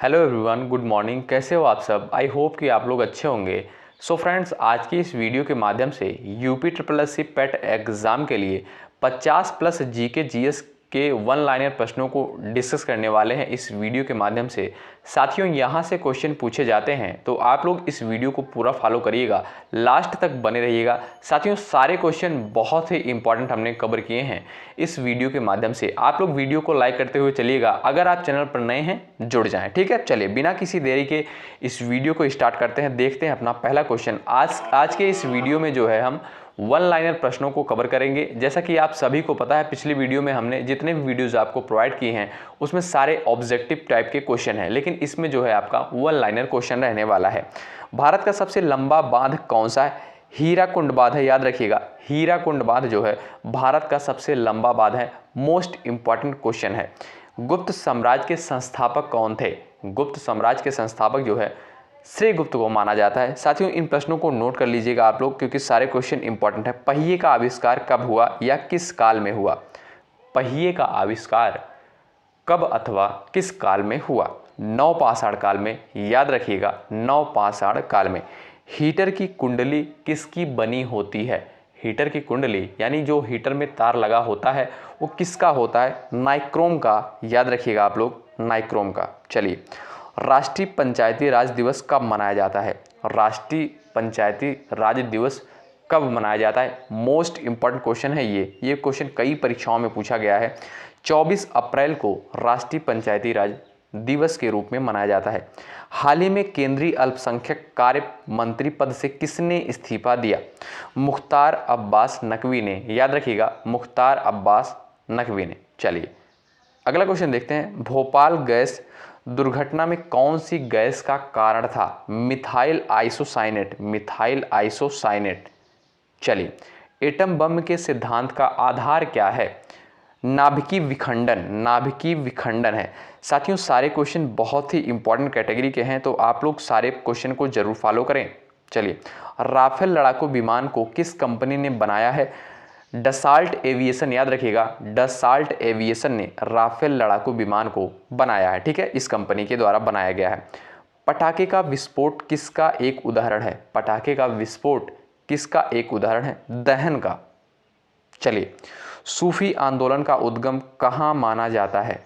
Hello everyone, good morning. कैसे हो आप सब? आई होप कि आप लोग अच्छे होंगे। सो फ्रेंड्स, आज की इस वीडियो के माध्यम से यूपी ट्रिपल एस सी पेट एग्ज़ाम के लिए 50 प्लस जीके जीएस के वन लाइनर प्रश्नों को डिस्कस करने वाले हैं इस वीडियो के माध्यम से। साथियों, यहाँ से क्वेश्चन पूछे जाते हैं, तो आप लोग इस वीडियो को पूरा फॉलो करिएगा, लास्ट तक बने रहिएगा। साथियों, सारे क्वेश्चन बहुत ही इंपॉर्टेंट हमने कवर किए हैं इस वीडियो के माध्यम से। आप लोग वीडियो को लाइक करते हुए चलिएगा। अगर आप चैनल पर नए हैं, जुड़ जाएं। ठीक है, चलिए बिना किसी देरी के इस वीडियो को स्टार्ट करते हैं। देखते हैं अपना पहला क्वेश्चन। आज के इस वीडियो में जो है हम वन लाइनर प्रश्नों को कवर करेंगे। जैसा कि आप सभी को पता है, पिछली वीडियो में हमने जितने भी वीडियोस आपको प्रोवाइड किए हैं उसमें सारे ऑब्जेक्टिव टाइप के क्वेश्चन हैं, लेकिन इसमें जो है आपका वन लाइनर क्वेश्चन रहने वाला है। भारत का सबसे लंबा बांध कौन सा है? हीराकुंड बांध है, याद रखिएगा। हीराकुंड बांध जो है भारत का सबसे लंबा बांध है। मोस्ट इंपॉर्टेंट क्वेश्चन है। गुप्त साम्राज्य के संस्थापक कौन थे? गुप्त साम्राज्य के संस्थापक जो है श्रीगुप्त को माना जाता है। साथियों, इन प्रश्नों को नोट कर लीजिएगा आप लोग, क्योंकि सारे क्वेश्चन इंपॉर्टेंट है। पहिए का आविष्कार कब हुआ या किस काल में हुआ? पहिए का आविष्कार कब अथवा किस काल में हुआ? नवपाषाण काल में, याद रखिएगा, नवपाषाण काल में। हीटर की कुंडली किसकी बनी होती है? हीटर की कुंडली यानी जो हीटर में तार लगा होता है वो किसका होता है? नाइक्रोम का, याद रखिएगा आप लोग, नाइक्रोम का। चलिए, राष्ट्रीय पंचायती राज दिवस कब मनाया जाता है? राष्ट्रीय पंचायती राज दिवस कब मनाया जाता है? मोस्ट इंपॉर्टेंट क्वेश्चन है ये क्वेश्चन कई परीक्षाओं में पूछा गया है। 24 अप्रैल को राष्ट्रीय पंचायती राज दिवस के रूप में मनाया जाता है। हाल ही में केंद्रीय अल्पसंख्यक कार्य मंत्री पद से किसने इस्तीफा दिया? मुख्तार अब्बास नकवी ने, याद रखिएगा, मुख्तार अब्बास नकवी ने। चलिए अगला क्वेश्चन देखते हैं। भोपाल गैस दुर्घटना में कौन सी गैस का कारण था? Methyl isocyanate, methyl isocyanate. चलिए, एटम बम के सिद्धांत का आधार क्या है? नाभिकीय विखंडन, नाभिकीय विखंडन है। साथियों, सारे क्वेश्चन बहुत ही इंपॉर्टेंट कैटेगरी के हैं, तो आप लोग सारे क्वेश्चन को जरूर फॉलो करें। चलिए, राफेल लड़ाकू विमान को किस कंपनी ने बनाया है? डसाल्ट एविएशन, याद रखिएगा, डसाल्ट एविएशन ने राफेल लड़ाकू विमान को बनाया है। ठीक है, इस कंपनी के द्वारा बनाया गया है। पटाखे का विस्फोट किसका एक उदाहरण है? पटाखे का विस्फोट किसका एक उदाहरण है? दहन का। चलिए, सूफी आंदोलन का उद्गम कहाँ माना जाता है?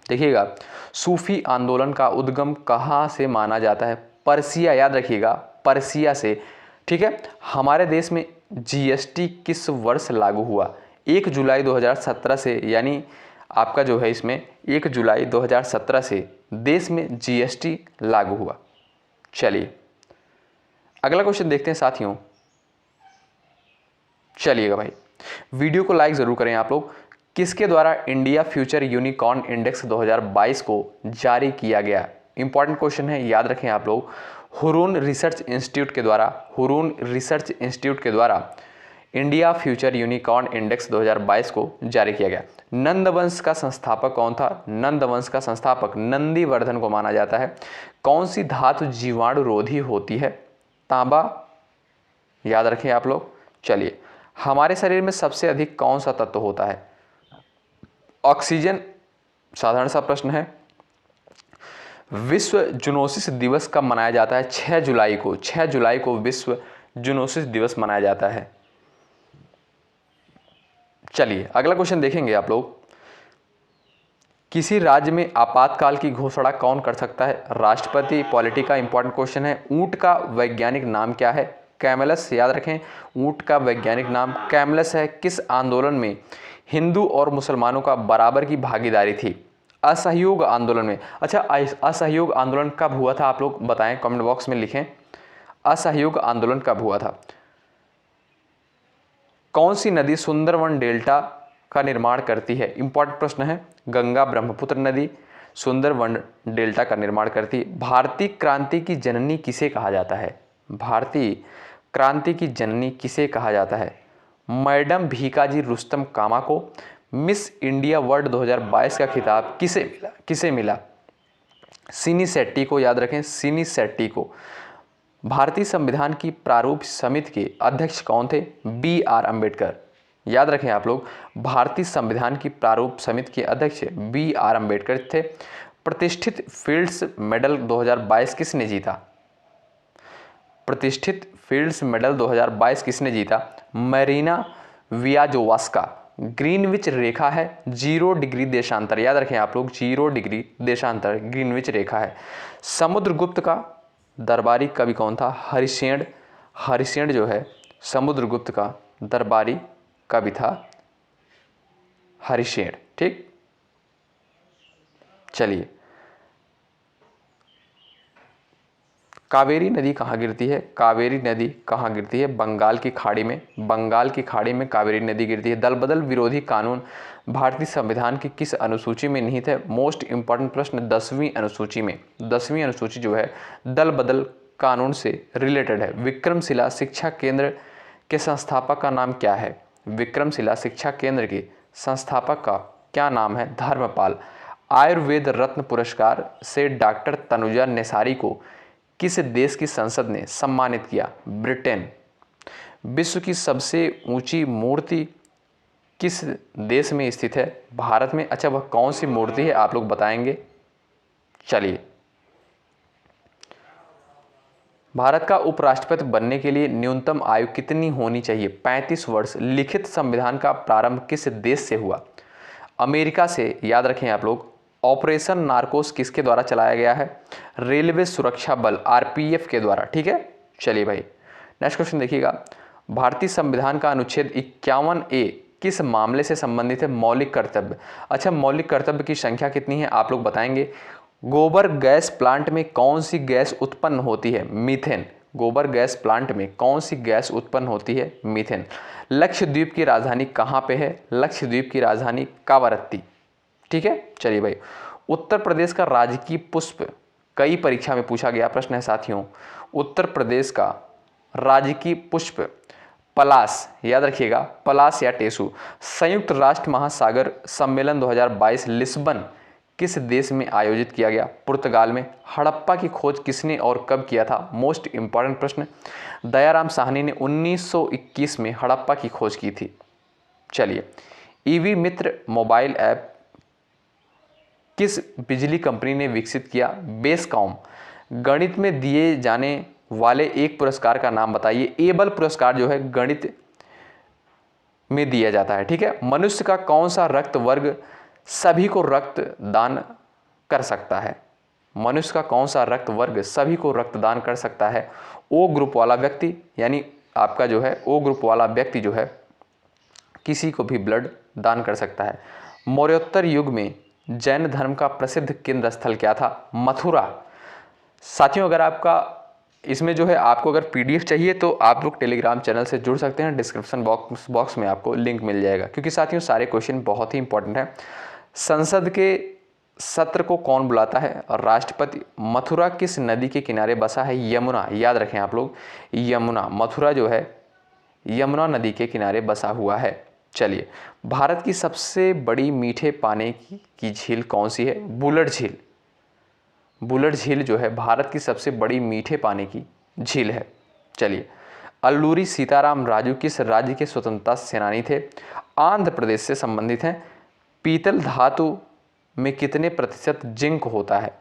देखिएगा, सूफी आंदोलन का उद्गम कहाँ से माना जाता है? पर्सिया, याद रखिएगा, पर्सिया से। ठीक है, हमारे देश में जीएसटी किस वर्ष लागू हुआ? 1 जुलाई 2017 से, यानी आपका जो है इसमें 1 जुलाई 2017 से देश में जीएसटी लागू हुआ। चलिए अगला क्वेश्चन देखते हैं साथियों। चलिएगा भाई, वीडियो को लाइक जरूर करें आप लोग। किसके द्वारा इंडिया फ्यूचर यूनिकॉर्न इंडेक्स 2022 को जारी किया गया? इंपॉर्टेंट क्वेश्चन है, याद रखें आप लोग। हुरून रिसर्च इंस्टीट्यूट के द्वारा, हुरून रिसर्च इंस्टीट्यूट के द्वारा इंडिया फ्यूचर यूनिकॉर्न इंडेक्स 2022 को जारी किया गया। नंदवंश का संस्थापक कौन था? नंदवंश का संस्थापक नंदीवर्धन को माना जाता है। कौन सी धातु जीवाणु रोधी होती है? तांबा, याद रखें आप लोग। चलिए, हमारे शरीर में सबसे अधिक कौन सा तत्व होता है? ऑक्सीजन। साधारण सा प्रश्न है। विश्व जूनोसिस दिवस कब मनाया जाता है? 6 जुलाई को, 6 जुलाई को विश्व जूनोसिस दिवस मनाया जाता है। चलिए अगला क्वेश्चन देखेंगे आप लोग। किसी राज्य में आपातकाल की घोषणा कौन कर सकता है? राष्ट्रपति। पॉलिटी का इंपॉर्टेंट क्वेश्चन है। ऊंट का वैज्ञानिक नाम क्या है? कैमलस, याद रखें, ऊंट का वैज्ञानिक नाम कैमलस है। किस आंदोलन में हिंदू और मुसलमानों का बराबर की भागीदारी थी? असहयोग आंदोलन में। अच्छा, असहयोग आंदोलन कब हुआ था? आप लोग बताएं, कमेंट बॉक्स में लिखें, असहयोग आंदोलन कब हुआ था? कौन सी नदी सुंदरवन डेल्टा का निर्माण करती है? इंपॉर्टेंट प्रश्न है। गंगा ब्रह्मपुत्र नदी सुंदरवन डेल्टा का निर्माण करती है। भारतीय क्रांति की जननी किसे कहा जाता है? भारतीय क्रांति की जननी किसे कहा जाता है? मैडम भीकाजी रुस्तम कामा को। मिस इंडिया वर्ल्ड 2022 का खिताब किसे मिला? सिनी शेट्टी को, याद रखें, सिनी शेट्टी को। भारतीय संविधान की प्रारूप समिति के अध्यक्ष कौन थे? BR अम्बेडकर। याद रखें आप लोग, भारतीय संविधान की प्रारूप समिति के अध्यक्ष BR अम्बेडकर थे। प्रतिष्ठित फील्ड्स मेडल 2022 किसने जीता? प्रतिष्ठित फील्ड्स मेडल 2022 किसने जीता? मरीना वियाजोवास्का। ग्रीनविच रेखा है 0 डिग्री देशांतर, याद रखें आप लोग, 0 डिग्री देशांतर ग्रीनविच रेखा है। समुद्रगुप्त का दरबारी कवि कौन था? हरिशेन। हरिशेन जो है समुद्रगुप्त का दरबारी कवि था हरिशेन। ठीक, चलिए, कावेरी नदी कहाँ गिरती है? कावेरी नदी कहाँ गिरती है? बंगाल की खाड़ी में। बंगाल की खाड़ी में कावेरी नदी गिरती है। दल बदल विरोधी कानून भारतीय संविधान की किस अनुसूची में निहित है? मोस्ट इंपॉर्टेंट प्रश्न, 10वीं अनुसूची में। 10वीं अनुसूची जो है दल बदल कानून से रिलेटेड है। विक्रमशिला शिक्षा केंद्र के संस्थापक का नाम क्या है? विक्रमशिला शिक्षा केंद्र के संस्थापक का क्या नाम है? धर्मपाल। आयुर्वेद रत्न पुरस्कार से डॉक्टर तनुजा नेसारी को किस देश की संसद ने सम्मानित किया? ब्रिटेन। विश्व की सबसे ऊंची मूर्ति किस देश में स्थित है? भारत में। अच्छा, वह कौन सी मूर्ति है आप लोग बताएंगे? चलिए, भारत का उपराष्ट्रपति बनने के लिए न्यूनतम आयु कितनी होनी चाहिए? 35 वर्ष। लिखित संविधान का प्रारंभ किस देश से हुआ? अमेरिका से, याद रखें आप लोग। ऑपरेशन नार्कोस किसके द्वारा चलाया गया है? रेलवे सुरक्षा बल आरपीएफ के द्वारा। ठीक है, चलिए भाई, नेक्स्ट क्वेश्चन देखिएगा। भारतीय संविधान का अनुच्छेद 51A किस मामले से संबंधित है? मौलिक कर्तव्य। अच्छा, मौलिक कर्तव्य की संख्या कितनी है आप लोग बताएंगे? गोबर गैस प्लांट में कौन सी गैस उत्पन्न होती है? मीथेन। गोबर गैस प्लांट में कौन सी गैस उत्पन्न होती है? मीथेन। लक्षद्वीप की राजधानी कहाँ पे है? लक्षद्वीप की राजधानी कावारत्ती। ठीक है, चलिए भाई, उत्तर प्रदेश का राजकीय पुष्प, कई परीक्षा में पूछा गया प्रश्न है साथियों। उत्तर प्रदेश का राजकीय पुष्प पलास, याद रखिएगा, पलास या टेसू। संयुक्त राष्ट्र महासागर सम्मेलन 2022 लिस्बन किस देश में आयोजित किया गया? पुर्तगाल में। हड़प्पा की खोज किसने और कब किया था? मोस्ट इंपॉर्टेंट प्रश्न, दयाराम साहनी ने 1921 में हड़प्पा की खोज की थी। चलिए, ईवी मित्र मोबाइल ऐप किस बिजली कंपनी ने विकसित किया? बेस्कॉम। गणित में दिए जाने वाले एक पुरस्कार का नाम बताइए। एबल पुरस्कार जो है गणित में दिया जाता है। ठीक है, मनुष्य का कौन सा रक्त वर्ग सभी को रक्त दान कर सकता है? मनुष्य का कौन सा रक्त वर्ग सभी को रक्तदान कर सकता है? ओ ग्रुप वाला व्यक्ति, यानी आपका जो है ओ ग्रुप वाला व्यक्ति जो है किसी को भी ब्लड दान कर सकता है। मौर्योत्तर युग में जैन धर्म का प्रसिद्ध केंद्र स्थल क्या था? मथुरा। साथियों, अगर आपका इसमें जो है आपको अगर पीडीएफ चाहिए तो आप लोग टेलीग्राम चैनल से जुड़ सकते हैं। डिस्क्रिप्शन बॉक्स में आपको लिंक मिल जाएगा, क्योंकि साथियों सारे क्वेश्चन बहुत ही इंपॉर्टेंट है। संसद के सत्र को कौन बुलाता है? राष्ट्रपति। मथुरा किस नदी के किनारे बसा है? यमुना। याद रखें आप लोग, यमुना। मथुरा जो है यमुना नदी के किनारे बसा हुआ है। चलिए, भारत की सबसे बड़ी मीठे पानी की झील कौन सी है? बुलर झील। बुलर झील जो है भारत की सबसे बड़ी मीठे पानी की झील है। चलिए, अल्लूरी सीताराम राजू किस राज्य के स्वतंत्रता सेनानी थे? आंध्र प्रदेश से संबंधित हैं। पीतल धातु में कितने प्रतिशत जिंक होता है?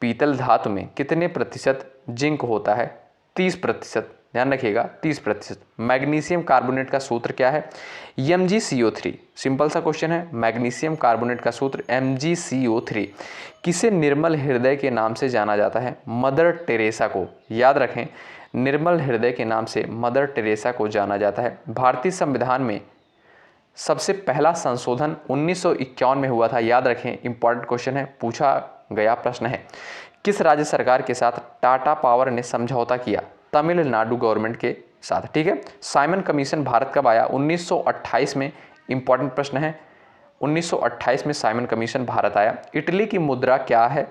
पीतल धातु में कितने प्रतिशत जिंक होता है? 30%। ध्यान रखिएगा, 30%। मैग्नीशियम कार्बोनेट का सूत्र क्या है? MgCO3। सिंपल सा क्वेश्चन है। मैग्नीशियम कार्बोनेट का सूत्र MgCO3। किसे निर्मल हृदय के नाम से जाना जाता है? मदर टेरेसा को। याद रखें, निर्मल हृदय के नाम से मदर टेरेसा को जाना जाता है। भारतीय संविधान में सबसे पहला संशोधन 1951 में हुआ था। याद रखें, इंपॉर्टेंट क्वेश्चन है, पूछा गया प्रश्न है। किस राज्य सरकार के साथ टाटा पावर ने समझौता किया? तमिलनाडु गवर्नमेंट के साथ। ठीक है, साइमन कमीशन भारत कब आया? 1928 में। इंपॉर्टेंट प्रश्न है, 1928 में साइमन कमीशन भारत आया। इटली की मुद्रा क्या है?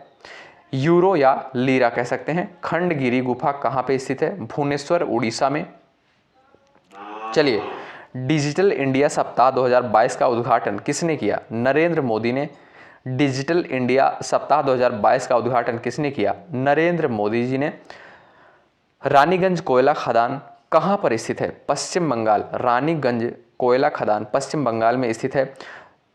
यूरो या लीरा कह सकते हैं। खंडगिरी गुफा कहाँ पे स्थित है? भुवनेश्वर, उड़ीसा में। चलिए, डिजिटल इंडिया सप्ताह 2022 का उद्घाटन किसने किया? नरेंद्र मोदी ने। डिजिटल इंडिया सप्ताह 2022 का उद्घाटन किसने किया? नरेंद्र मोदी जी ने। रानीगंज कोयला खदान कहाँ पर स्थित है? पश्चिम बंगाल। रानीगंज कोयला खदान पश्चिम बंगाल में स्थित है।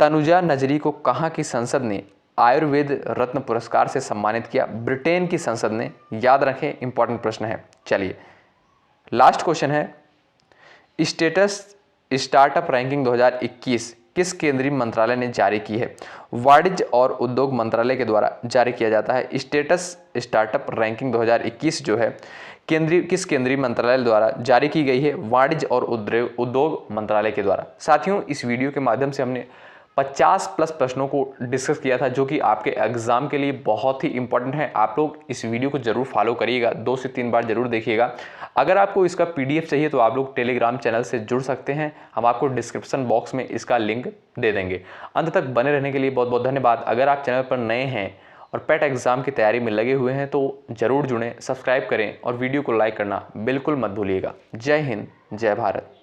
तनुजा नजरी को कहाँ की संसद ने आयुर्वेद रत्न पुरस्कार से सम्मानित किया ब्रिटेन की संसद ने? याद रखें, इंपॉर्टेंट प्रश्न है। चलिए लास्ट क्वेश्चन है, स्टेटस स्टार्टअप रैंकिंग 2021 किस केंद्रीय मंत्रालय ने जारी की है? वाणिज्य और उद्योग मंत्रालय के द्वारा जारी किया जाता है। स्टेटस स्टार्टअप रैंकिंग 2021 जो है किस केंद्रीय मंत्रालय द्वारा जारी की गई है? वाणिज्य और उद्योग मंत्रालय के द्वारा। साथियों, इस वीडियो के माध्यम से हमने 50 प्लस प्रश्नों को डिस्कस किया था जो कि आपके एग्जाम के लिए बहुत ही इंपॉर्टेंट है। आप लोग इस वीडियो को जरूर फॉलो करिएगा, 2 से 3 बार जरूर देखिएगा। अगर आपको इसका पीडीएफ चाहिए तो आप लोग टेलीग्राम चैनल से जुड़ सकते हैं, हम आपको डिस्क्रिप्शन बॉक्स में इसका लिंक दे देंगे। अंत तक बने रहने के लिए बहुत बहुत धन्यवाद। अगर आप चैनल पर नए हैं और पेट एग्जाम की तैयारी में लगे हुए हैं तो जरूर जुड़ें, सब्सक्राइब करें और वीडियो को लाइक करना बिल्कुल मत भूलिएगा। जय हिंद, जय भारत।